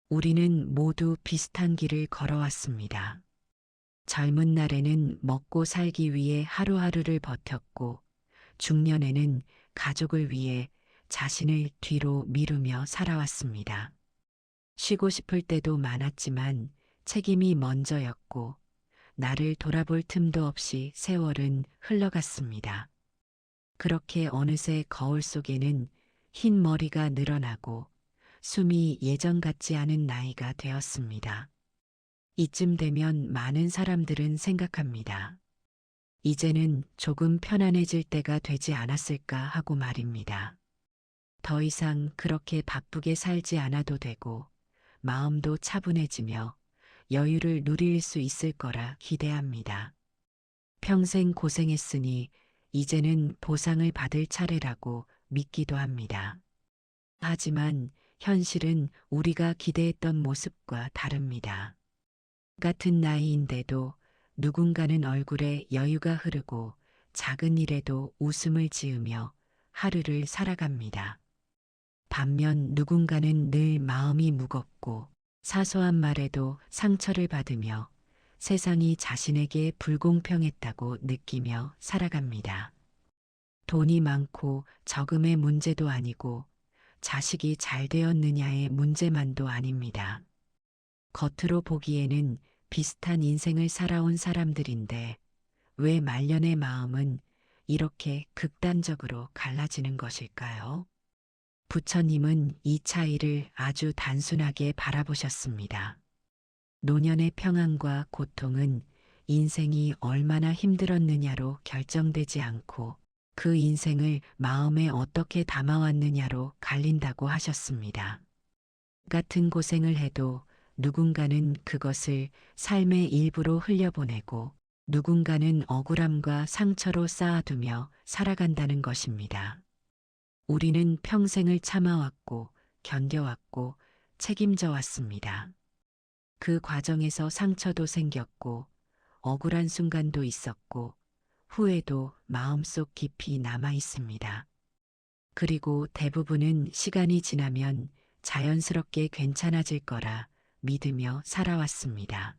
우리는 모두 비슷한 길을 걸어왔습니다. 젊은 날에는 먹고 살기 위해 하루하루를 버텼고, 중년에는 가족을 위해 자신을 뒤로 미루며 살아왔습니다. 쉬고 싶을 때도 많았지만 책임이 먼저였고, 나를 돌아볼 틈도 없이 세월은 흘러갔습니다. 그렇게 어느새 거울 속에는 흰 머리가 늘어나고 숨이 예전 같지 않은 나이가 되었습니다. 이쯤 되면 많은 사람들은 생각합니다. 이제는 조금 편안해질 때가 되지 않았을까 하고 말입니다. 더 이상 그렇게 바쁘게 살지 않아도 되고 마음도 차분해지며 여유를 누릴 수 있을 거라 기대합니다. 평생 고생했으니 이제는 보상을 받을 차례라고 믿기도 합니다. 하지만 현실은 우리가 기대했던 모습과 다릅니다. 같은 나이인데도 누군가는 얼굴에 여유가 흐르고 작은 일에도 웃음을 지으며 하루를 살아갑니다. 반면 누군가는 늘 마음이 무겁고 사소한 말에도 상처를 받으며 세상이 자신에게 불공평했다고 느끼며 살아갑니다. 돈이 많고 적음의 문제도 아니고 자식이 잘 되었느냐의 문제만도 아닙니다. 겉으로 보기에는 비슷한 인생을 살아온 사람들인데 왜 말년의 마음은 이렇게 극단적으로 갈라지는 것일까요? 부처님은 이 차이를 아주 단순하게 바라보셨습니다. 노년의 평안과 고통은 인생이 얼마나 힘들었느냐로 결정되지 않고 그 인생을 마음에 어떻게 담아왔느냐로 갈린다고 하셨습니다. 같은 고생을 해도 누군가는 그것을 삶의 일부로 흘려보내고 누군가는 억울함과 상처로 쌓아두며 살아간다는 것입니다. 우리는 평생을 참아왔고 견뎌왔고 책임져 왔습니다. 그 과정에서 상처도 생겼고 억울한 순간도 있었고 후회도 마음속 깊이 남아 있습니다. 그리고 대부분은 시간이 지나면 자연스럽게 괜찮아질 거라 믿으며 살아왔습니다.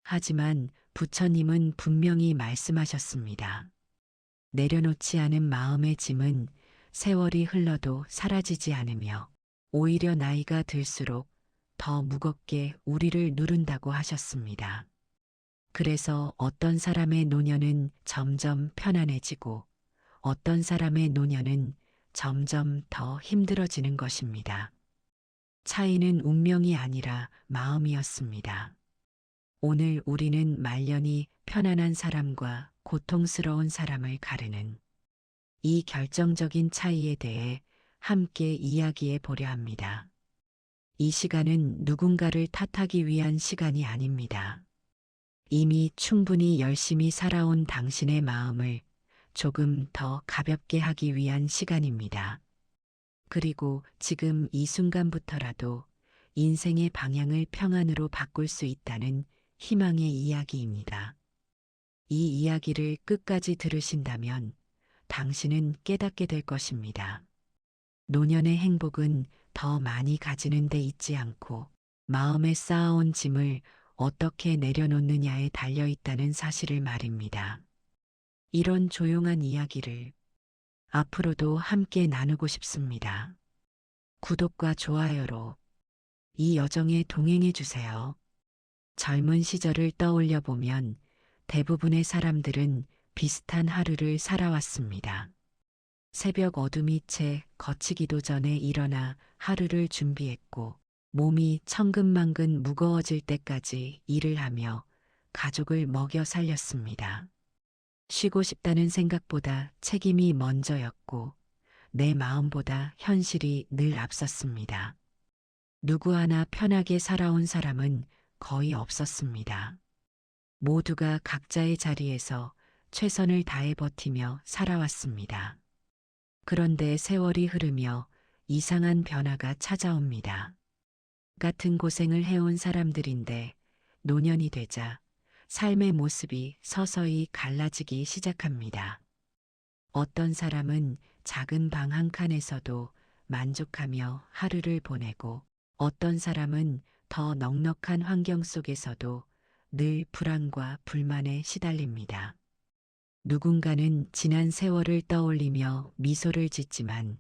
하지만 부처님은 분명히 말씀하셨습니다. 내려놓지 않은 마음의 짐은 세월이 흘러도 사라지지 않으며 오히려 나이가 들수록 더 무겁게 우리를 누른다고 하셨습니다. 그래서 어떤 사람의 노년은 점점 편안해지고 어떤 사람의 노년은 점점 더 힘들어지는 것입니다. 차이는 운명이 아니라 마음이었습니다. 오늘 우리는 말년이 편안한 사람과 고통스러운 사람을 가르는 이 결정적인 차이에 대해 함께 이야기해 보려 합니다. 이 시간은 누군가를 탓하기 위한 시간이 아닙니다. 이미 충분히 열심히 살아온 당신의 마음을 조금 더 가볍게 하기 위한 시간입니다. 그리고 지금 이 순간부터라도 인생의 방향을 평안으로 바꿀 수 있다는 희망의 이야기입니다. 이 이야기를 끝까지 들으신다면 당신은 깨닫게 될 것입니다. 노년의 행복은 더 많이 가지는 데 있지 않고 마음에 쌓아온 짐을 어떻게 내려놓느냐에 달려 있다는 사실을 말입니다. 이런 조용한 이야기를 앞으로도 함께 나누고 싶습니다. 구독과 좋아요로 이 여정에 동행해 주세요. 젊은 시절을 떠올려 보면 대부분의 사람들은 비슷한 하루를 살아왔습니다. 새벽 어둠이 채 걷히기도 전에 일어나 하루를 준비했고 몸이 천근만근 무거워질 때까지 일을 하며 가족을 먹여 살렸습니다. 쉬고 싶다는 생각보다 책임이 먼저였고 내 마음보다 현실이 늘 앞섰습니다. 누구 하나 편하게 살아온 사람은 거의 없었습니다. 모두가 각자의 자리에서 최선을 다해 버티며 살아왔습니다. 그런데 세월이 흐르며 이상한 변화가 찾아옵니다. 같은 고생을 해온 사람들인데 노년이 되자 삶의 모습이 서서히 갈라지기 시작합니다. 어떤 사람은 작은 방 한 칸에서도 만족하며 하루를 보내고 어떤 사람은 더 넉넉한 환경 속에서도 늘 불안과 불만에 시달립니다. 누군가는 지난 세월을 떠올리며 미소를 짓지만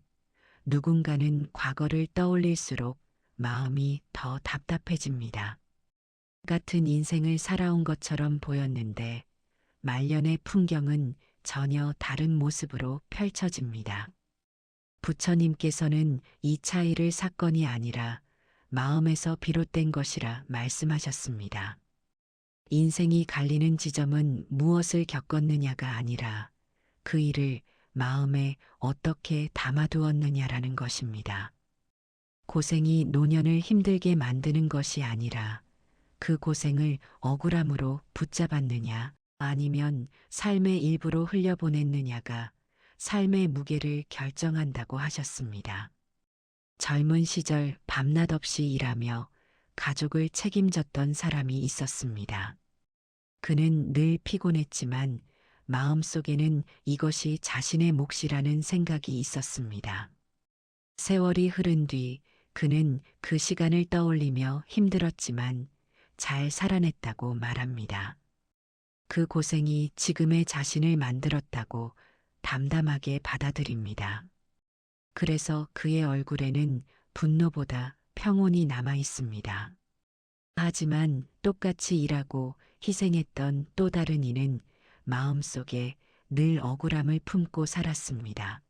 누군가는 과거를 떠올릴수록 마음이 더 답답해집니다. 같은 인생을 살아온 것처럼 보였는데 말년의 풍경은 전혀 다른 모습으로 펼쳐집니다. 부처님께서는 이 차이를 사건이 아니라 마음에서 비롯된 것이라 말씀하셨습니다. 인생이 갈리는 지점은 무엇을 겪었느냐가 아니라 그 일을 마음에 어떻게 담아두었느냐라는 것입니다. 고생이 노년을 힘들게 만드는 것이 아니라 그 고생을 억울함으로 붙잡았느냐 아니면 삶의 일부로 흘려보냈느냐가 삶의 무게를 결정한다고 하셨습니다. 젊은 시절 밤낮 없이 일하며 가족을 책임졌던 사람이 있었습니다. 그는 늘 피곤했지만 마음속에는 이것이 자신의 몫이라는 생각이 있었습니다. 세월이 흐른 뒤 그는 그 시간을 떠올리며 힘들었지만 잘 살아냈다고 말합니다. 그 고생이 지금의 자신을 만들었다고 담담하게 받아들입니다. 그래서 그의 얼굴에는 분노보다 평온이 남아 있습니다. 하지만 똑같이 일하고 희생했던 또 다른 이는 마음속에 늘 억울함을 품고 살았습니다.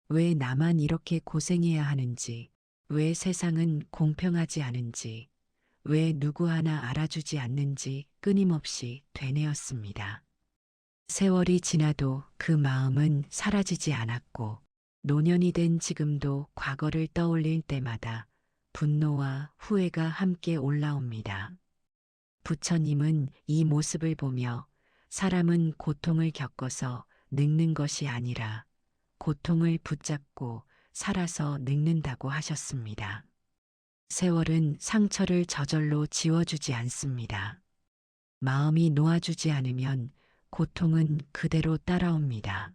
왜 나만 이렇게 고생해야 하는지, 왜 세상은 공평하지 않은지, 왜 누구 하나 알아주지 않는지 끊임없이 되뇌었습니다. 세월이 지나도 그 마음은 사라지지 않았고 노년이 된 지금도 과거를 떠올릴 때마다 분노와 후회가 함께 올라옵니다. 부처님은 이 모습을 보며 사람은 고통을 겪어서 늙는 것이 아니라 고통을 붙잡고 살아서 늙는다고 하셨습니다. 세월은 상처를 저절로 지워주지 않습니다. 마음이 놓아주지 않으면 고통은 그대로 따라옵니다.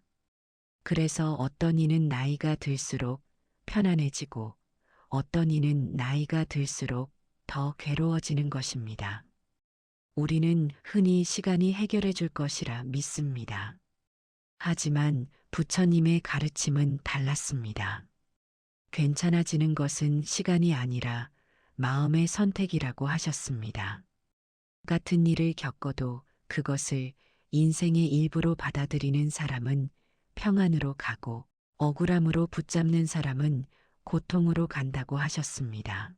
그래서 어떤 이는 나이가 들수록 편안해지고 어떤 이는 나이가 들수록 더 괴로워지는 것입니다. 우리는 흔히 시간이 해결해 줄 것이라 믿습니다. 하지만 부처님의 가르침은 달랐습니다. 괜찮아지는 것은 시간이 아니라 마음의 선택이라고 하셨습니다. 같은 일을 겪어도 그것을 인생의 일부로 받아들이는 사람은 평안으로 가고 억울함으로 붙잡는 사람은 고통으로 간다고 하셨습니다.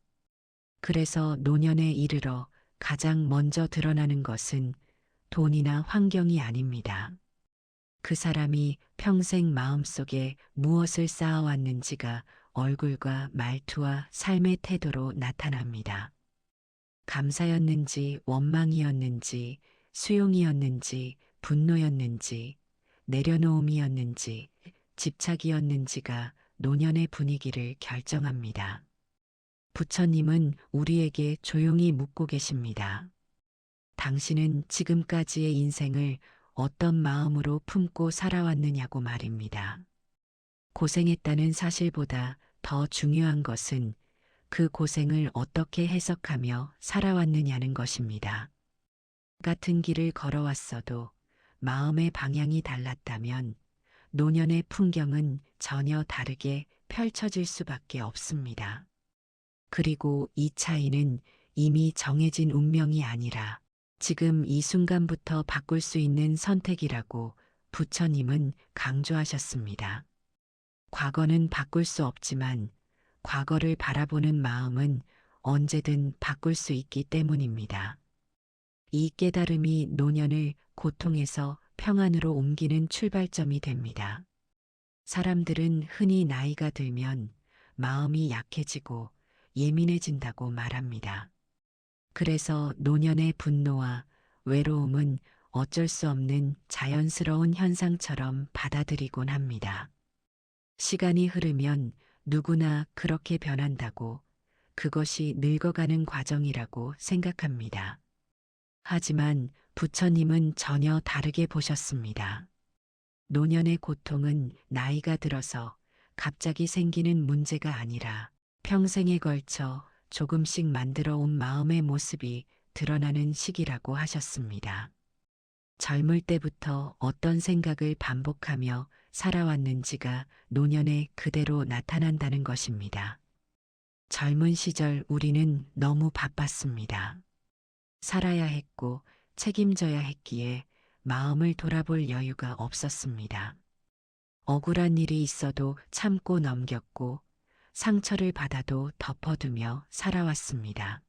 그래서 노년에 이르러 가장 먼저 드러나는 것은 돈이나 환경이 아닙니다. 그 사람이 평생 마음속에 무엇을 쌓아왔는지가 얼굴과 말투와 삶의 태도로 나타납니다. 감사였는지 원망이었는지 수용이었는지 분노였는지 내려놓음이었는지 집착이었는지가 노년의 분위기를 결정합니다. 부처님은 우리에게 조용히 묻고 계십니다. 당신은 지금까지의 인생을 어떤 마음으로 품고 살아왔느냐고 말입니다. 고생했다는 사실보다 더 중요한 것은 그 고생을 어떻게 해석하며 살아왔느냐는 것입니다. 같은 길을 걸어왔어도 마음의 방향이 달랐다면 노년의 풍경은 전혀 다르게 펼쳐질 수밖에 없습니다. 그리고 이 차이는 이미 정해진 운명이 아니라 지금 이 순간부터 바꿀 수 있는 선택이라고 부처님은 강조하셨습니다. 과거는 바꿀 수 없지만 과거를 바라보는 마음은 언제든 바꿀 수 있기 때문입니다. 이 깨달음이 노년을 고통에서 평안으로 옮기는 출발점이 됩니다. 사람들은 흔히 나이가 들면 마음이 약해지고 예민해진다고 말합니다. 그래서 노년의 분노와 외로움은 어쩔 수 없는 자연스러운 현상처럼 받아들이곤 합니다. 시간이 흐르면 누구나 그렇게 변한다고 그것이 늙어가는 과정이라고 생각합니다. 하지만 부처님은 전혀 다르게 보셨습니다. 노년의 고통은 나이가 들어서 갑자기 생기는 문제가 아니라 평생에 걸쳐 조금씩 만들어 온 마음의 모습이 드러나는 시기라고 하셨습니다. 젊을 때부터 어떤 생각을 반복하며 살아왔는지가 노년에 그대로 나타난다는 것입니다. 젊은 시절 우리는 너무 바빴습니다. 살아야 했고 책임져야 했기에 마음을 돌아볼 여유가 없었습니다. 억울한 일이 있어도 참고 넘겼고 상처를 받아도 덮어두며 살아왔습니다.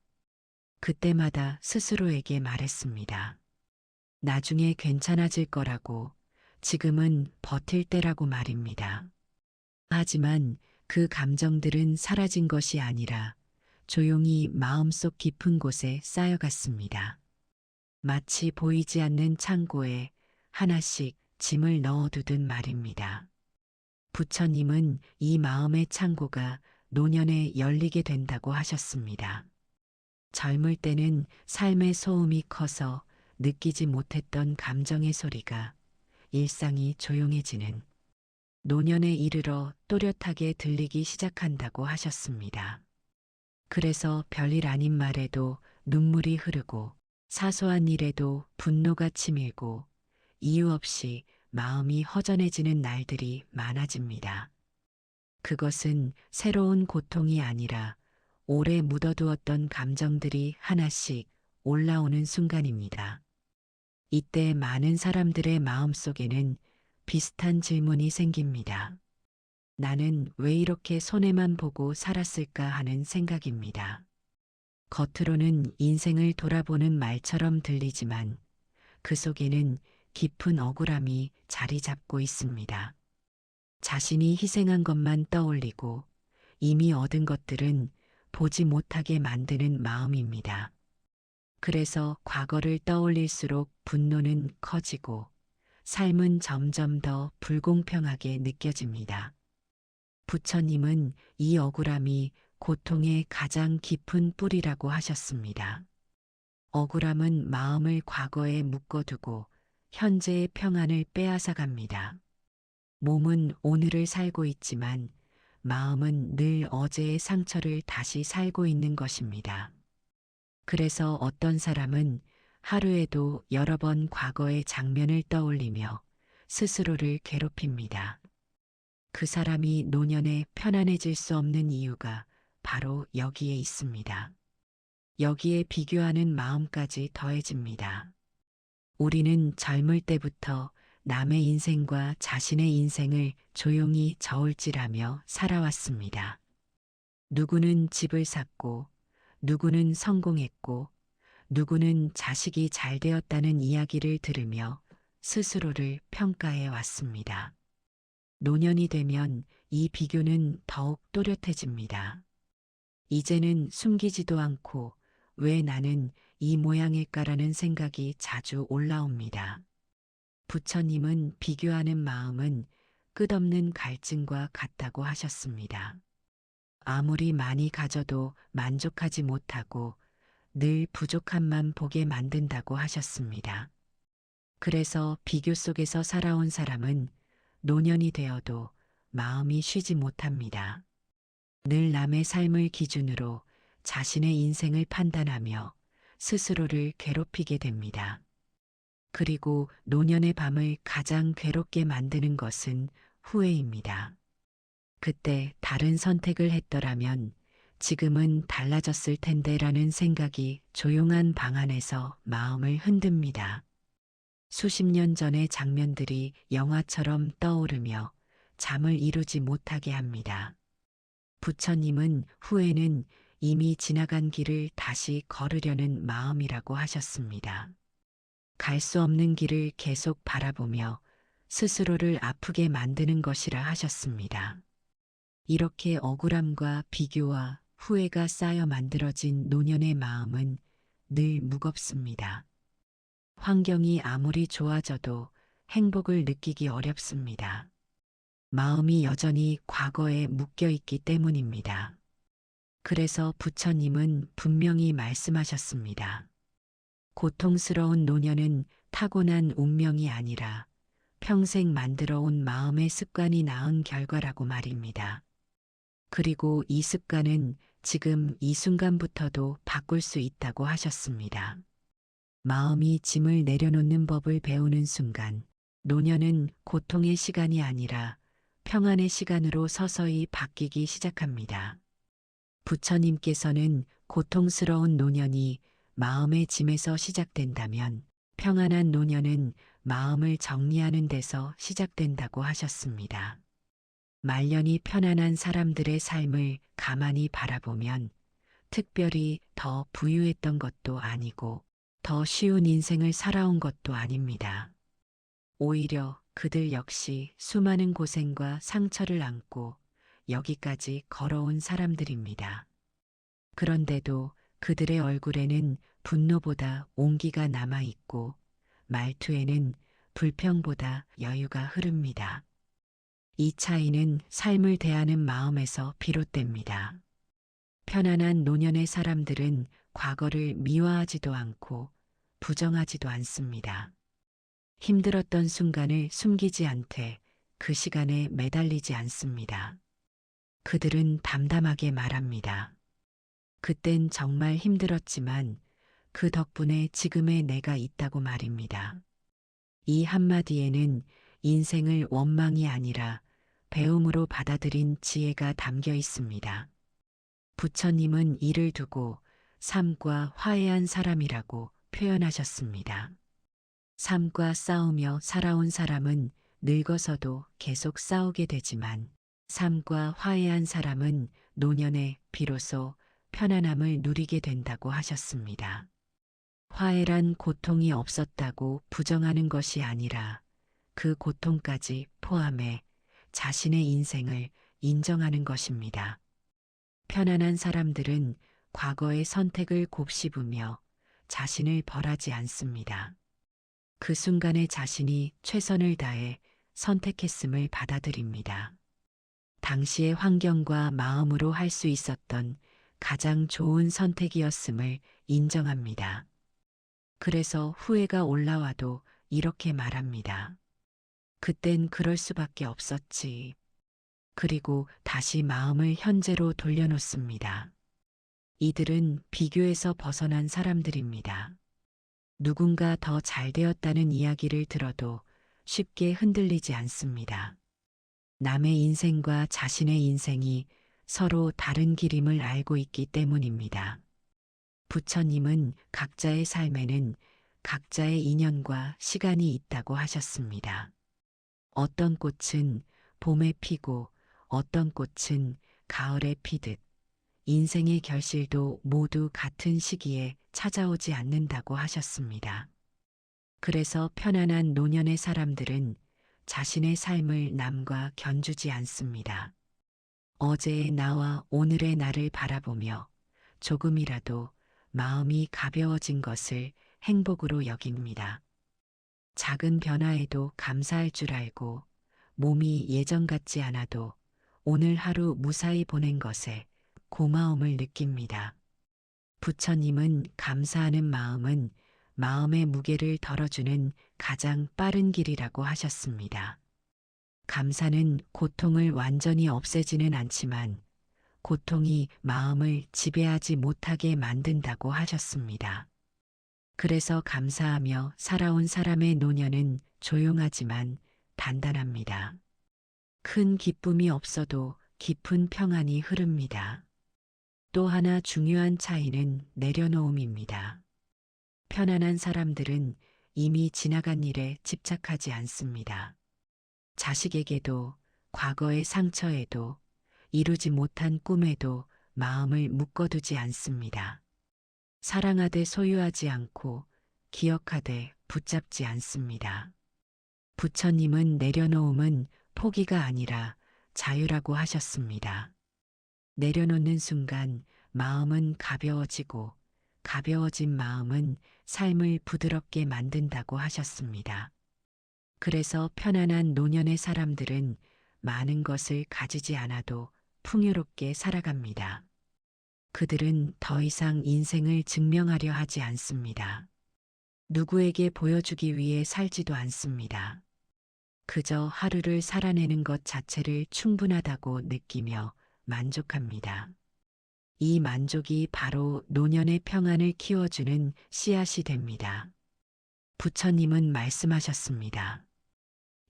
그때마다 스스로에게 말했습니다. 나중에 괜찮아질 거라고, 지금은 버틸 때라고 말입니다. 하지만 그 감정들은 사라진 것이 아니라 조용히 마음속 깊은 곳에 쌓여갔습니다. 마치 보이지 않는 창고에 하나씩 짐을 넣어두듯 말입니다. 부처님은 이 마음의 창고가 노년에 열리게 된다고 하셨습니다. 젊을 때는 삶의 소음이 커서 느끼지 못했던 감정의 소리가 일상이 조용해지는 노년에 이르러 또렷하게 들리기 시작한다고 하셨습니다. 그래서 별일 아닌 말에도 눈물이 흐르고 사소한 일에도 분노가 치밀고 이유 없이 마음이 허전해지는 날들이 많아집니다. 그것은 새로운 고통이 아니라 오래 묻어두었던 감정들이 하나씩 올라오는 순간입니다. 이때 많은 사람들의 마음속에는 비슷한 질문이 생깁니다. 나는 왜 이렇게 손해만 보고 살았을까 하는 생각입니다. 겉으로는 인생을 돌아보는 말처럼 들리지만 그 속에는 깊은 억울함이 자리 잡고 있습니다. 자신이 희생한 것만 떠올리고 이미 얻은 것들은 보지 못하게 만드는 마음입니다. 그래서 과거를 떠올릴수록 분노는 커지고 삶은 점점 더 불공평하게 느껴집니다. 부처님은 이 억울함이 고통의 가장 깊은 뿌리라고 하셨습니다. 억울함은 마음을 과거에 묶어두고 현재의 평안을 빼앗아갑니다. 몸은 오늘을 살고 있지만 마음은 늘 어제의 상처를 다시 살고 있는 것입니다. 그래서 어떤 사람은 하루에도 여러 번 과거의 장면을 떠올리며 스스로를 괴롭힙니다. 그 사람이 노년에 편안해질 수 없는 이유가 바로 여기에 있습니다. 여기에 비교하는 마음까지 더해집니다. 우리는 젊을 때부터 남의 인생과 자신의 인생을 조용히 저울질하며 살아왔습니다. 누구는 집을 샀고, 누구는 성공했고, 누구는 자식이 잘 되었다는 이야기를 들으며 스스로를 평가해 왔습니다. 노년이 되면 이 비교는 더욱 또렷해집니다. 이제는 숨기지도 않고 왜 나는 이 모양일까라는 생각이 자주 올라옵니다. 부처님은 비교하는 마음은 끝없는 갈증과 같다고 하셨습니다. 아무리 많이 가져도 만족하지 못하고 늘 부족함만 보게 만든다고 하셨습니다. 그래서 비교 속에서 살아온 사람은 노년이 되어도 마음이 쉬지 못합니다. 늘 남의 삶을 기준으로 자신의 인생을 판단하며 스스로를 괴롭히게 됩니다. 그리고 노년의 밤을 가장 괴롭게 만드는 것은 후회입니다. 그때 다른 선택을 했더라면 지금은 달라졌을 텐데라는 생각이 조용한 방 안에서 마음을 흔듭니다. 수십 년 전의 장면들이 영화처럼 떠오르며 잠을 이루지 못하게 합니다. 부처님은 후회는 이미 지나간 길을 다시 걸으려는 마음이라고 하셨습니다. 갈 수 없는 길을 계속 바라보며 스스로를 아프게 만드는 것이라 하셨습니다. 이렇게 억울함과 비교와 후회가 쌓여 만들어진 노년의 마음은 늘 무겁습니다. 환경이 아무리 좋아져도 행복을 느끼기 어렵습니다. 마음이 여전히 과거에 묶여 있기 때문입니다. 그래서 부처님은 분명히 말씀하셨습니다. 고통스러운 노년은 타고난 운명이 아니라 평생 만들어 온 마음의 습관이 낳은 결과라고 말입니다. 그리고 이 습관은 지금 이 순간부터도 바꿀 수 있다고 하셨습니다. 마음이 짐을 내려놓는 법을 배우는 순간, 노년은 고통의 시간이 아니라 평안의 시간으로 서서히 바뀌기 시작합니다. 부처님께서는 고통스러운 노년이 마음의 짐에서 시작된다면 평안한 노년은 마음을 정리하는 데서 시작된다고 하셨습니다. 말년이 편안한 사람들의 삶을 가만히 바라보면 특별히 더 부유했던 것도 아니고 더 쉬운 인생을 살아온 것도 아닙니다. 오히려 그들 역시 수많은 고생과 상처를 안고 여기까지 걸어온 사람들입니다. 그런데도 그들의 얼굴에는 분노보다 온기가 남아있고 말투에는 불평보다 여유가 흐릅니다. 이 차이는 삶을 대하는 마음에서 비롯됩니다. 편안한 노년의 사람들은 과거를 미화하지도 않고 부정하지도 않습니다. 힘들었던 순간을 숨기지 않되 그 시간에 매달리지 않습니다. 그들은 담담하게 말합니다. 그땐 정말 힘들었지만 그 덕분에 지금의 내가 있다고 말입니다. 이 한마디에는 인생을 원망이 아니라 배움으로 받아들인 지혜가 담겨 있습니다. 부처님은 이를 두고 삶과 화해한 사람이라고 표현하셨습니다. 삶과 싸우며 살아온 사람은 늙어서도 계속 싸우게 되지만 삶과 화해한 사람은 노년에 비로소 편안함을 누리게 된다고 하셨습니다. 화해란 고통이 없었다고 부정하는 것이 아니라 그 고통까지 포함해 자신의 인생을 인정하는 것입니다. 편안한 사람들은 과거의 선택을 곱씹으며 자신을 벌하지 않습니다. 그 순간에 자신이 최선을 다해 선택했음을 받아들입니다. 당시의 환경과 마음으로 할 수 있었던 가장 좋은 선택이었음을 인정합니다. 그래서 후회가 올라와도 이렇게 말합니다. 그땐 그럴 수밖에 없었지. 그리고 다시 마음을 현재로 돌려놓습니다. 이들은 비교에서 벗어난 사람들입니다. 누군가 더 잘 되었다는 이야기를 들어도 쉽게 흔들리지 않습니다. 남의 인생과 자신의 인생이 서로 다른 길임을 알고 있기 때문입니다. 부처님은 각자의 삶에는 각자의 인연과 시간이 있다고 하셨습니다. 어떤 꽃은 봄에 피고 어떤 꽃은 가을에 피듯 인생의 결실도 모두 같은 시기에 찾아오지 않는다고 하셨습니다. 그래서 편안한 노년의 사람들은 자신의 삶을 남과 견주지 않습니다. 어제의 나와 오늘의 나를 바라보며 조금이라도 마음이 가벼워진 것을 행복으로 여깁니다. 작은 변화에도 감사할 줄 알고 몸이 예전 같지 않아도 오늘 하루 무사히 보낸 것에 고마움을 느낍니다. 부처님은 감사하는 마음은 마음의 무게를 덜어주는 가장 빠른 길이라고 하셨습니다. 감사는 고통을 완전히 없애지는 않지만 고통이 마음을 지배하지 못하게 만든다고 하셨습니다. 그래서 감사하며 살아온 사람의 노년은 조용하지만 단단합니다. 큰 기쁨이 없어도 깊은 평안이 흐릅니다. 또 하나 중요한 차이는 내려놓음입니다. 편안한 사람들은 이미 지나간 일에 집착하지 않습니다. 자식에게도 과거의 상처에도 이루지 못한 꿈에도 마음을 묶어두지 않습니다. 사랑하되 소유하지 않고 기억하되 붙잡지 않습니다. 부처님은 내려놓음은 포기가 아니라 자유라고 하셨습니다. 내려놓는 순간 마음은 가벼워지고 가벼워진 마음은 삶을 부드럽게 만든다고 하셨습니다. 그래서 편안한 노년의 사람들은 많은 것을 가지지 않아도 풍요롭게 살아갑니다. 그들은 더 이상 인생을 증명하려 하지 않습니다. 누구에게 보여주기 위해 살지도 않습니다. 그저 하루를 살아내는 것 자체를 충분하다고 느끼며 만족합니다. 이 만족이 바로 노년의 평안을 키워주는 씨앗이 됩니다. 부처님은 말씀하셨습니다.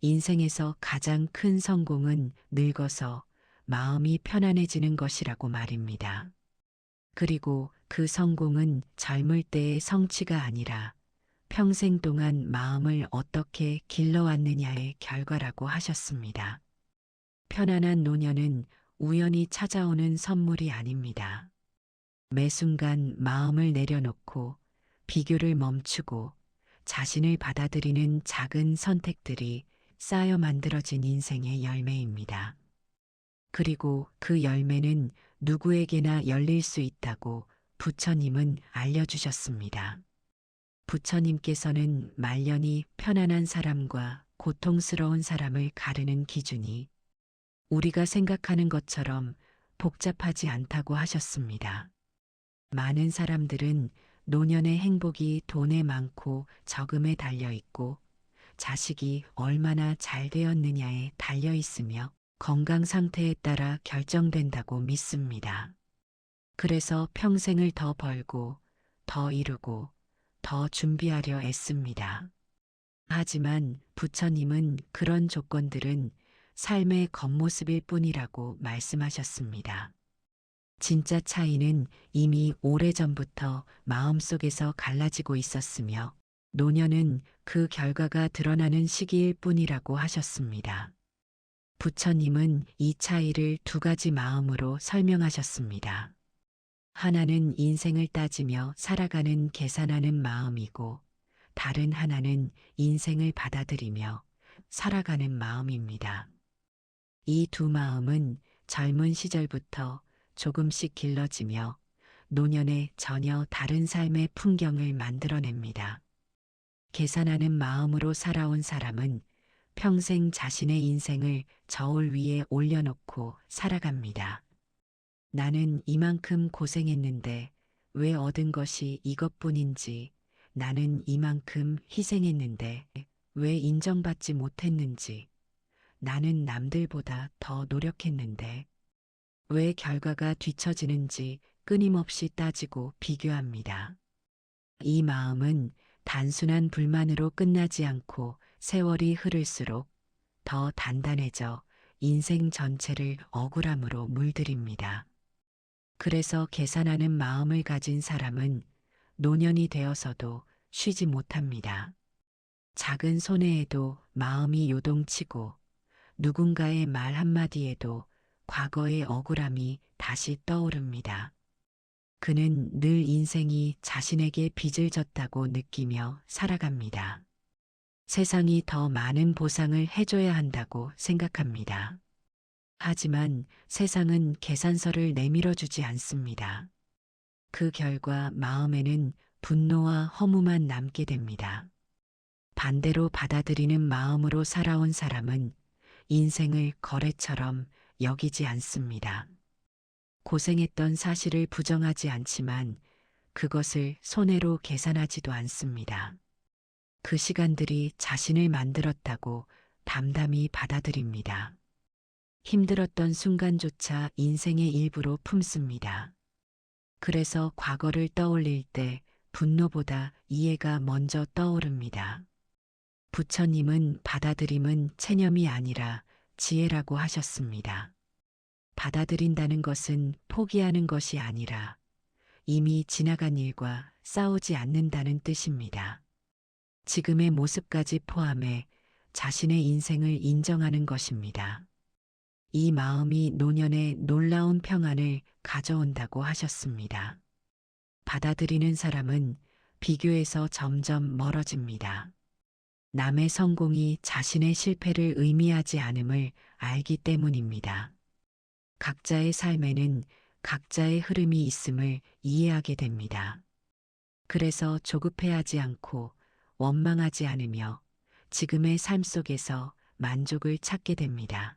인생에서 가장 큰 성공은 늙어서 마음이 편안해지는 것이라고 말입니다. 그리고 그 성공은 젊을 때의 성취가 아니라 평생 동안 마음을 어떻게 길러왔느냐의 결과라고 하셨습니다. 편안한 노년은 우연히 찾아오는 선물이 아닙니다. 매 순간 마음을 내려놓고 비교를 멈추고 자신을 받아들이는 작은 선택들이 쌓여 만들어진 인생의 열매입니다. 그리고 그 열매는 누구에게나 열릴 수 있다고 부처님은 알려주셨습니다. 부처님께서는 말년이 편안한 사람과 고통스러운 사람을 가르는 기준이 우리가 생각하는 것처럼 복잡하지 않다고 하셨습니다. 많은 사람들은 노년의 행복이 돈에 많고 적음에 달려 있고 자식이 얼마나 잘 되었느냐에 달려 있으며 건강 상태에 따라 결정된다고 믿습니다. 그래서 평생을 더 벌고 더 이루고 더 준비하려 애씁니다. 하지만 부처님은 그런 조건들은 삶의 겉모습일 뿐이라고 말씀하셨습니다. 진짜 차이는 이미 오래전부터 마음속에서 갈라지고 있었으며 노년은 그 결과가 드러나는 시기일 뿐이라고 하셨습니다. 부처님은 이 차이를 두 가지 마음으로 설명하셨습니다. 하나는 인생을 따지며 살아가는 계산하는 마음이고 다른 하나는 인생을 받아들이며 살아가는 마음입니다. 이 두 마음은 젊은 시절부터 조금씩 길러지며 노년에 전혀 다른 삶의 풍경을 만들어냅니다. 계산하는 마음으로 살아온 사람은 평생 자신의 인생을 저울 위에 올려놓고 살아갑니다. 나는 이만큼 고생했는데 왜 얻은 것이 이것뿐인지, 나는 이만큼 희생했는데 왜 인정받지 못했는지, 나는 남들보다 더 노력했는데 왜 결과가 뒤처지는지 끊임없이 따지고 비교합니다. 이 마음은 단순한 불만으로 끝나지 않고 세월이 흐를수록 더 단단해져 인생 전체를 억울함으로 물들입니다. 그래서 계산하는 마음을 가진 사람은 노년이 되어서도 쉬지 못합니다. 작은 손해에도 마음이 요동치고 누군가의 말 한마디에도 과거의 억울함이 다시 떠오릅니다. 그는 늘 인생이 자신에게 빚을 졌다고 느끼며 살아갑니다. 세상이 더 많은 보상을 해줘야 한다고 생각합니다. 하지만 세상은 계산서를 내밀어주지 않습니다. 그 결과 마음에는 분노와 허무만 남게 됩니다. 반대로 받아들이는 마음으로 살아온 사람은 인생을 거래처럼 여기지 않습니다. 고생했던 사실을 부정하지 않지만 그것을 손해로 계산하지도 않습니다. 그 시간들이 자신을 만들었다고 담담히 받아들입니다. 힘들었던 순간조차 인생의 일부로 품습니다. 그래서 과거를 떠올릴 때 분노보다 이해가 먼저 떠오릅니다. 부처님은 받아들임은 체념이 아니라 지혜라고 하셨습니다. 받아들인다는 것은 포기하는 것이 아니라 이미 지나간 일과 싸우지 않는다는 뜻입니다. 지금의 모습까지 포함해 자신의 인생을 인정하는 것입니다. 이 마음이 노년에 놀라운 평안을 가져온다고 하셨습니다. 받아들이는 사람은 비교에서 점점 멀어집니다. 남의 성공이 자신의 실패를 의미하지 않음을 알기 때문입니다. 각자의 삶에는 각자의 흐름이 있음을 이해하게 됩니다. 그래서 조급해하지 않고 원망하지 않으며 지금의 삶 속에서 만족을 찾게 됩니다.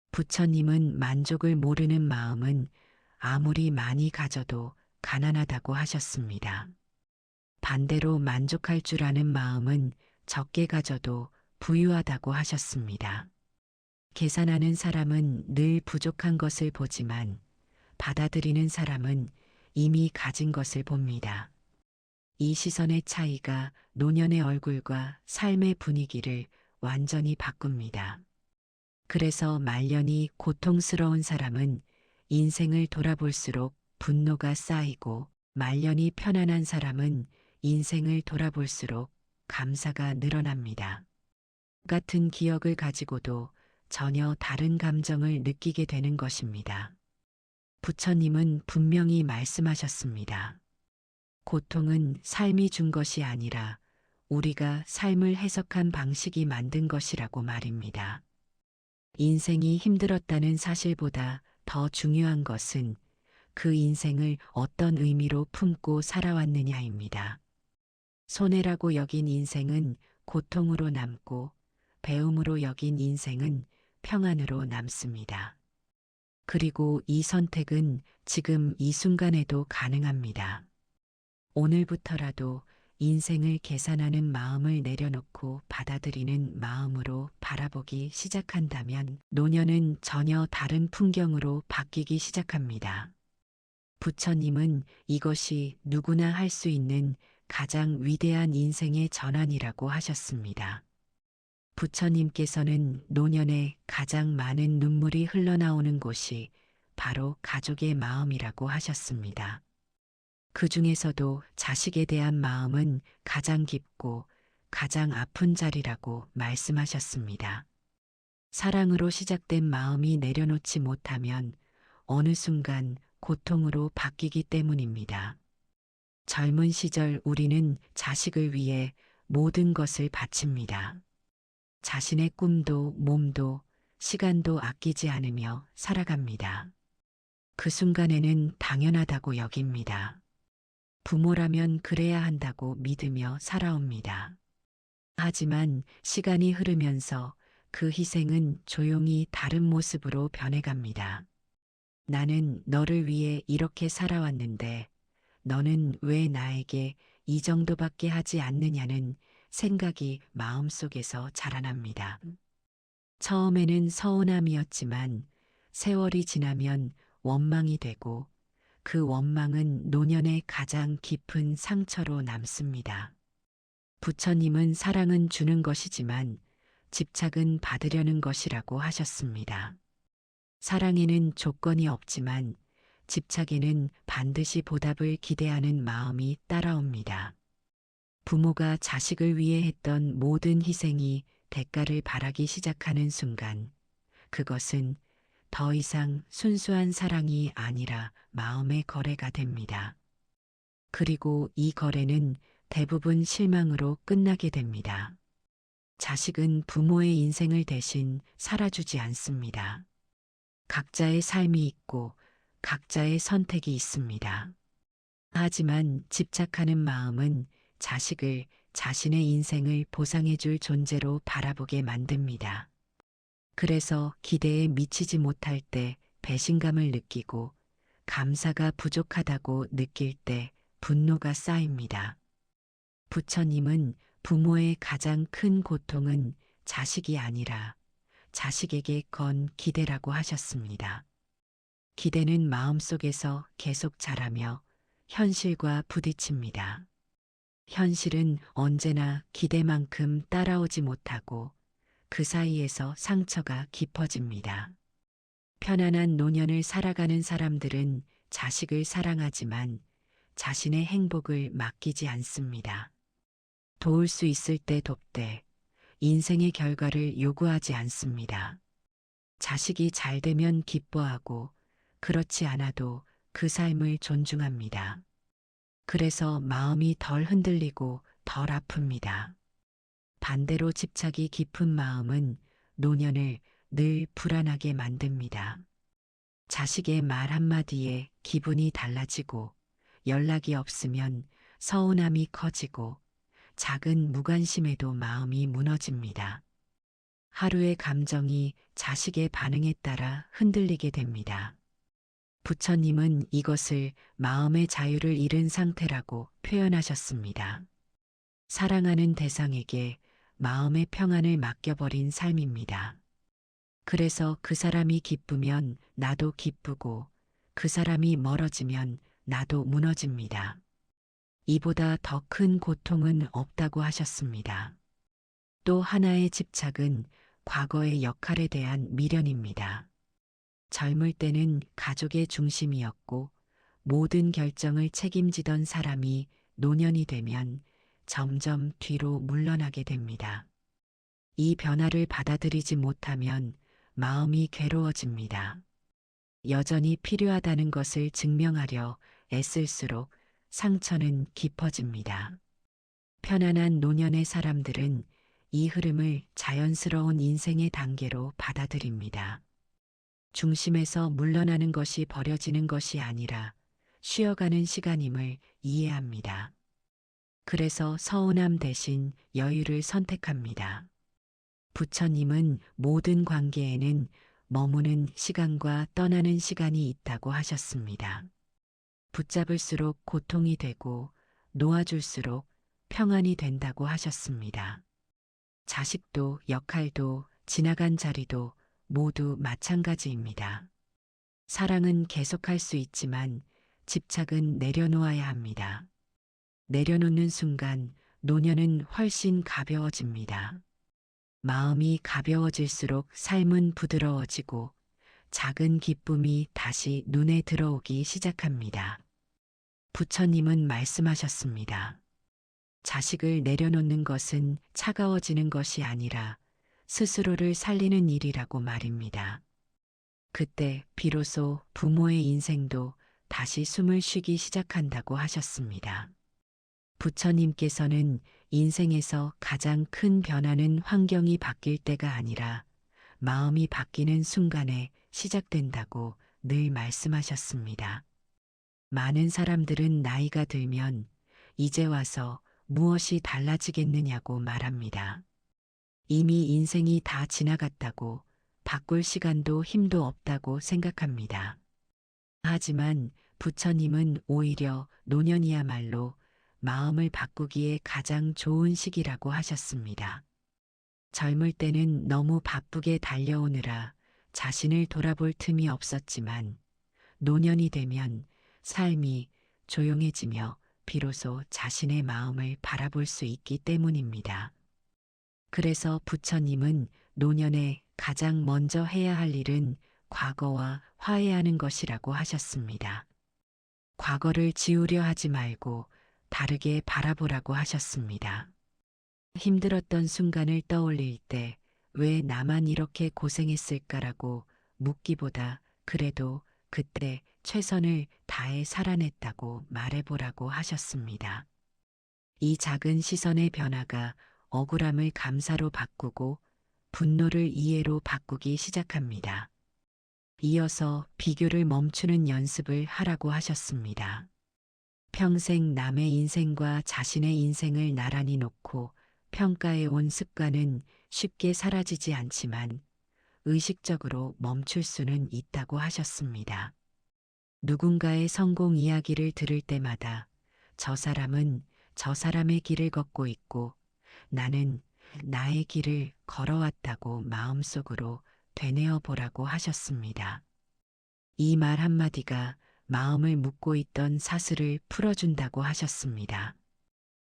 부처님은 만족을 모르는 마음은 아무리 많이 가져도 가난하다고 하셨습니다. 반대로 만족할 줄 아는 마음은 적게 가져도 부유하다고 하셨습니다. 계산하는 사람은 늘 부족한 것을 보지만 받아들이는 사람은 이미 가진 것을 봅니다. 이 시선의 차이가 노년의 얼굴과 삶의 분위기를 완전히 바꿉니다. 그래서 말년이 고통스러운 사람은 인생을 돌아볼수록 분노가 쌓이고, 말년이 편안한 사람은 인생을 돌아볼수록 감사가 늘어납니다. 같은 기억을 가지고도 전혀 다른 감정을 느끼게 되는 것입니다. 부처님은 분명히 말씀하셨습니다. 고통은 삶이 준 것이 아니라 우리가 삶을 해석한 방식이 만든 것이라고 말입니다. 인생이 힘들었다는 사실보다 더 중요한 것은 그 인생을 어떤 의미로 품고 살아왔느냐입니다. 손해라고 여긴 인생은 고통으로 남고, 배움으로 여긴 인생은 평안으로 남습니다. 그리고 이 선택은 지금 이 순간에도 가능합니다. 오늘부터라도 인생을 계산하는 마음을 내려놓고 받아들이는 마음으로 바라보기 시작한다면 노년은 전혀 다른 풍경으로 바뀌기 시작합니다. 부처님은 이것이 누구나 할 수 있는 가장 위대한 인생의 전환이라고 하셨습니다. 부처님께서는 노년에 가장 많은 눈물이 흘러나오는 곳이 바로 가족의 마음이라고 하셨습니다. 그 중에서도 자식에 대한 마음은 가장 깊고 가장 아픈 자리라고 말씀하셨습니다. 사랑으로 시작된 마음이 내려놓지 못하면 어느 순간 고통으로 바뀌기 때문입니다. 젊은 시절 우리는 자식을 위해 모든 것을 바칩니다. 자신의 꿈도 몸도 시간도 아끼지 않으며 살아갑니다. 그 순간에는 당연하다고 여깁니다. 부모라면 그래야 한다고 믿으며 살아옵니다. 하지만 시간이 흐르면서 그 희생은 조용히 다른 모습으로 변해갑니다. 나는 너를 위해 이렇게 살아왔는데 너는 왜 나에게 이 정도밖에 하지 않느냐는 생각이 마음속에서 자라납니다. 처음에는 서운함이었지만 세월이 지나면 원망이 되고, 그 원망은 노년의 가장 깊은 상처로 남습니다. 부처님은 사랑은 주는 것이지만 집착은 받으려는 것이라고 하셨습니다. 사랑에는 조건이 없지만 집착에는 반드시 보답을 기대하는 마음이 따라옵니다. 부모가 자식을 위해 했던 모든 희생이 대가를 바라기 시작하는 순간, 그것은 더 이상 순수한 사랑이 아니라 마음의 거래가 됩니다. 그리고 이 거래는 대부분 실망으로 끝나게 됩니다. 자식은 부모의 인생을 대신 살아주지 않습니다. 각자의 삶이 있고 각자의 선택이 있습니다. 하지만 집착하는 마음은 자식을 자신의 인생을 보상해줄 존재로 바라보게 만듭니다. 그래서 기대에 미치지 못할 때 배신감을 느끼고, 감사가 부족하다고 느낄 때 분노가 쌓입니다. 부처님은 부모의 가장 큰 고통은 자식이 아니라 자식에게 건 기대라고 하셨습니다. 기대는 마음속에서 계속 자라며 현실과 부딪힙니다. 현실은 언제나 기대만큼 따라오지 못하고 그 사이에서 상처가 깊어집니다. 편안한 노년을 살아가는 사람들은 자식을 사랑하지만 자신의 행복을 맡기지 않습니다. 도울 수 있을 때 돕되 인생의 결과를 요구하지 않습니다. 자식이 잘 되면 기뻐하고 그렇지 않아도 그 삶을 존중합니다. 그래서 마음이 덜 흔들리고 덜 아픕니다. 반대로 집착이 깊은 마음은 노년을 늘 불안하게 만듭니다. 자식의 말 한마디에 기분이 달라지고, 연락이 없으면 서운함이 커지고, 작은 무관심에도 마음이 무너집니다. 하루의 감정이 자식의 반응에 따라 흔들리게 됩니다. 부처님은 이것을 마음의 자유를 잃은 상태라고 표현하셨습니다. 사랑하는 대상에게 마음의 평안을 맡겨버린 삶입니다. 그래서 그 사람이 기쁘면 나도 기쁘고, 그 사람이 멀어지면 나도 무너집니다. 이보다 더 큰 고통은 없다고 하셨습니다. 또 하나의 집착은 과거의 역할에 대한 미련입니다. 젊을 때는 가족의 중심이었고 모든 결정을 책임지던 사람이 노년이 되면 점점 뒤로 물러나게 됩니다. 이 변화를 받아들이지 못하면 마음이 괴로워집니다. 여전히 필요하다는 것을 증명하려 애쓸수록 상처는 깊어집니다. 편안한 노년의 사람들은 이 흐름을 자연스러운 인생의 단계로 받아들입니다. 중심에서 물러나는 것이 버려지는 것이 아니라 쉬어가는 시간임을 이해합니다. 그래서 서운함 대신 여유를 선택합니다. 부처님은 모든 관계에는 머무는 시간과 떠나는 시간이 있다고 하셨습니다. 붙잡을수록 고통이 되고 놓아줄수록 평안이 된다고 하셨습니다. 자식도 역할도 지나간 자리도 모두 마찬가지입니다. 사랑은 계속할 수 있지만 집착은 내려놓아야 합니다. 내려놓는 순간 노년은 훨씬 가벼워집니다. 마음이 가벼워질수록 삶은 부드러워지고 작은 기쁨이 다시 눈에 들어오기 시작합니다. 부처님은 말씀하셨습니다. 자식을 내려놓는 것은 차가워지는 것이 아니라 스스로를 살리는 일이라고 말입니다. 그때 비로소 부모의 인생도 다시 숨을 쉬기 시작한다고 하셨습니다. 부처님께서는 인생에서 가장 큰 변화는 환경이 바뀔 때가 아니라 마음이 바뀌는 순간에 시작된다고 늘 말씀하셨습니다. 많은 사람들은 나이가 들면 이제 와서 무엇이 달라지겠느냐고 말합니다. 이미 인생이 다 지나갔다고 바꿀 시간도 힘도 없다고 생각합니다. 하지만 부처님은 오히려 노년이야말로 마음을 바꾸기에 가장 좋은 시기라고 하셨습니다. 젊을 때는 너무 바쁘게 달려오느라 자신을 돌아볼 틈이 없었지만 노년이 되면 삶이 조용해지며 비로소 자신의 마음을 바라볼 수 있기 때문입니다. 그래서 부처님은 노년에 가장 먼저 해야 할 일은 과거와 화해하는 것이라고 하셨습니다. 과거를 지우려 하지 말고 다르게 바라보라고 하셨습니다. 힘들었던 순간을 떠올릴 때 왜 나만 이렇게 고생했을까라고 묻기보다 그래도 그때 최선을 다해 살아냈다고 말해보라고 하셨습니다. 이 작은 시선의 변화가 억울함을 감사로 바꾸고 분노를 이해로 바꾸기 시작합니다. 이어서 비교를 멈추는 연습을 하라고 하셨습니다. 평생 남의 인생과 자신의 인생을 나란히 놓고 평가해 온 습관은 쉽게 사라지지 않지만 의식적으로 멈출 수는 있다고 하셨습니다. 누군가의 성공 이야기를 들을 때마다 저 사람은 저 사람의 길을 걷고 있고 나는 나의 길을 걸어왔다고 마음속으로 되뇌어 보라고 하셨습니다. 이 말 한마디가 마음을 묶고 있던 사슬을 풀어준다고 하셨습니다.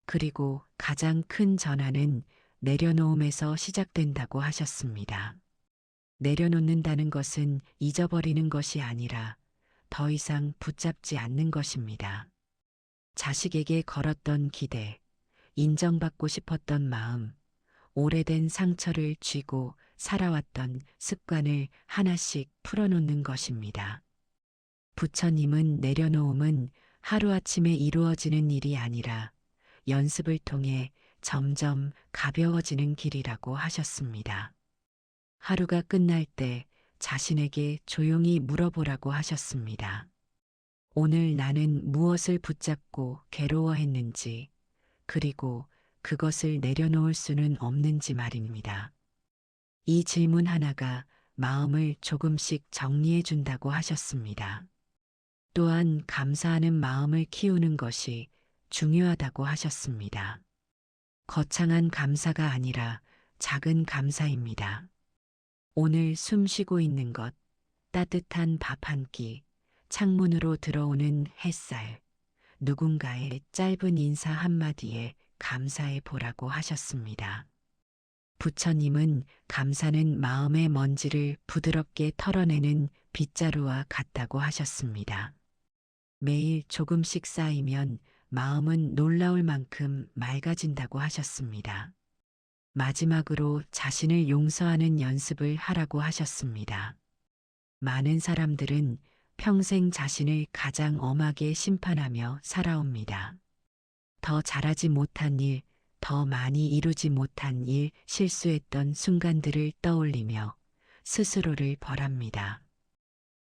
그리고 가장 큰 전환은 내려놓음에서 시작된다고 하셨습니다. 내려놓는다는 것은 잊어버리는 것이 아니라 더 이상 붙잡지 않는 것입니다. 자식에게 걸었던 기대, 인정받고 싶었던 마음, 오래된 상처를 쥐고 살아왔던 습관을 하나씩 풀어놓는 것입니다. 부처님은 내려놓음은 하루아침에 이루어지는 일이 아니라 연습을 통해 점점 가벼워지는 길이라고 하셨습니다. 하루가 끝날 때 자신에게 조용히 물어보라고 하셨습니다. 오늘 나는 무엇을 붙잡고 괴로워했는지, 그리고 그것을 내려놓을 수는 없는지 말입니다. 이 질문 하나가 마음을 조금씩 정리해 준다고 하셨습니다. 또한 감사하는 마음을 키우는 것이 중요하다고 하셨습니다. 거창한 감사가 아니라 작은 감사입니다. 오늘 숨 쉬고 있는 것, 따뜻한 밥 한 끼, 창문으로 들어오는 햇살, 누군가의 짧은 인사 한마디에 감사해 보라고 하셨습니다. 부처님은 감사는 마음의 먼지를 부드럽게 털어내는 빗자루와 같다고 하셨습니다. 매일 조금씩 쌓이면 마음은 놀라울 만큼 맑아진다고 하셨습니다. 마지막으로 자신을 용서하는 연습을 하라고 하셨습니다. 많은 사람들은 평생 자신을 가장 엄하게 심판하며 살아옵니다. 더 잘하지 못한 일, 더 많이 이루지 못한 일, 실수했던 순간들을 떠올리며 스스로를 벌합니다.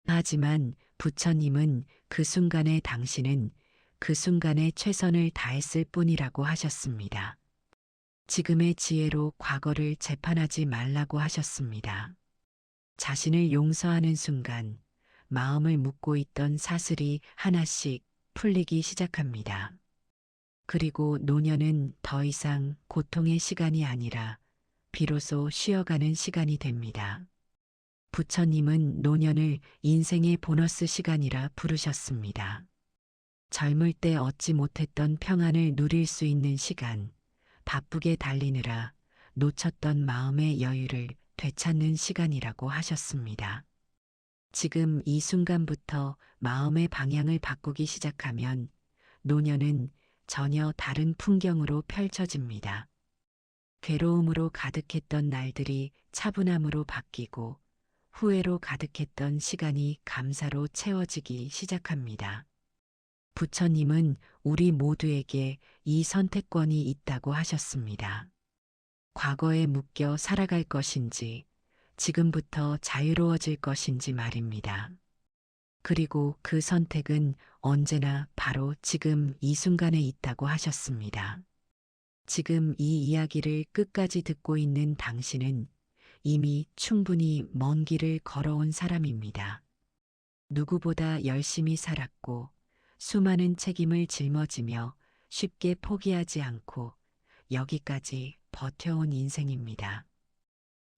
하지만 부처님은 그 순간에 당신은 그 순간에 최선을 다했을 뿐이라고 하셨습니다. 지금의 지혜로 과거를 재판하지 말라고 하셨습니다. 자신을 용서하는 순간 마음을 묶고 있던 사슬이 하나씩 풀리기 시작합니다. 그리고 노년은 더 이상 고통의 시간이 아니라 비로소 쉬어가는 시간이 됩니다. 부처님은 노년을 인생의 보너스 시간이라 부르셨습니다. 젊을 때 얻지 못했던 평안을 누릴 수 있는 시간, 바쁘게 달리느라 놓쳤던 마음의 여유를 되찾는 시간이라고 하셨습니다. 지금 이 순간부터 마음의 방향을 바꾸기 시작하면 노년은 전혀 다른 풍경으로 펼쳐집니다. 괴로움으로 가득했던 날들이 차분함으로 바뀌고 후회로 가득했던 시간이 감사로 채워지기 시작합니다. 부처님은 우리 모두에게 이 선택권이 있다고 하셨습니다. 과거에 묶여 살아갈 것인지, 지금부터 자유로워질 것인지 말입니다. 그리고 그 선택은 언제나 바로 지금 이 순간에 있다고 하셨습니다. 지금 이 이야기를 끝까지 듣고 있는 당신은 이미 충분히 먼 길을 걸어온 사람입니다. 누구보다 열심히 살았고 수많은 책임을 짊어지며 쉽게 포기하지 않고 여기까지 버텨온 인생입니다.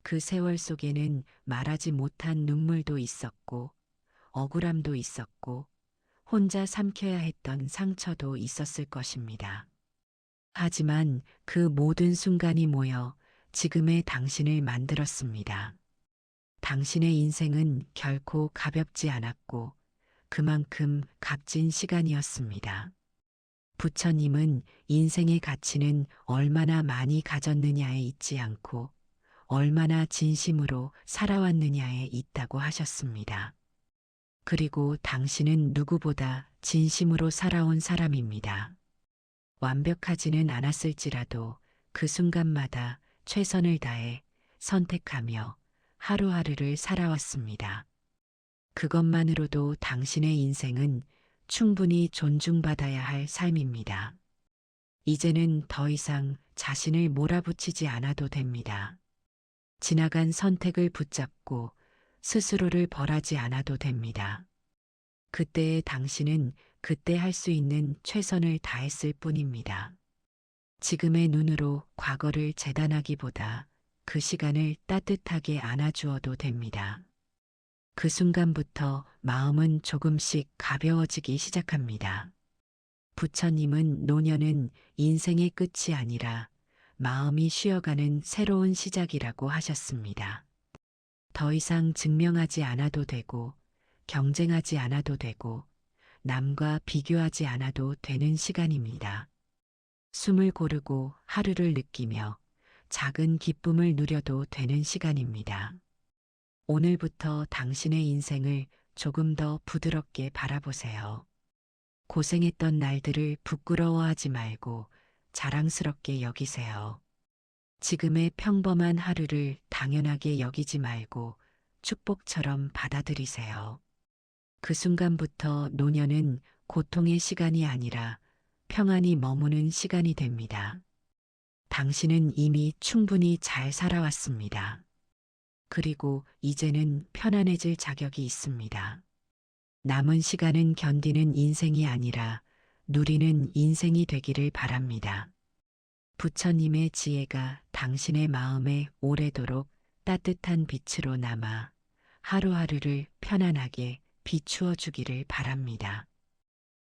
그 세월 속에는 말하지 못한 눈물도 있었고 억울함도 있었고 혼자 삼켜야 했던 상처도 있었을 것입니다. 하지만 그 모든 순간이 모여 지금의 당신을 만들었습니다. 당신의 인생은 결코 가볍지 않았고 그만큼 값진 시간이었습니다. 부처님은 인생의 가치는 얼마나 많이 가졌느냐에 있지 않고 얼마나 진심으로 살아왔느냐에 있다고 하셨습니다. 그리고 당신은 누구보다 진심으로 살아온 사람입니다. 완벽하지는 않았을지라도 그 순간마다 최선을 다해 선택하며 하루하루를 살아왔습니다. 그것만으로도 당신의 인생은 충분히 존중받아야 할 삶입니다. 이제는 더 이상 자신을 몰아붙이지 않아도 됩니다. 지나간 선택을 붙잡고 스스로를 벌하지 않아도 됩니다. 그때의 당신은 그때 할 수 있는 최선을 다했을 뿐입니다. 지금의 눈으로 과거를 재단하기보다 그 시간을 따뜻하게 안아주어도 됩니다. 그 순간부터 마음은 조금씩 가벼워지기 시작합니다. 부처님은 노년은 인생의 끝이 아니라 마음이 쉬어가는 새로운 시작이라고 하셨습니다. 더 이상 증명하지 않아도 되고 경쟁하지 않아도 되고 남과 비교하지 않아도 되는 시간입니다. 숨을 고르고 하루를 느끼며 작은 기쁨을 누려도 되는 시간입니다. 오늘부터 당신의 인생을 조금 더 부드럽게 바라보세요. 고생했던 날들을 부끄러워하지 말고 자랑스럽게 여기세요. 지금의 평범한 하루를 당연하게 여기지 말고 축복처럼 받아들이세요. 그 순간부터 노년은 고통의 시간이 아니라 평안히 머무는 시간이 됩니다. 당신은 이미 충분히 잘 살아왔습니다. 그리고 이제는 편안해질 자격이 있습니다. 남은 시간은 견디는 인생이 아니라 누리는 인생이 되기를 바랍니다. 부처님의 지혜가 당신의 마음에 오래도록 따뜻한 빛으로 남아 하루하루를 편안하게 비추어 주기를 바랍니다.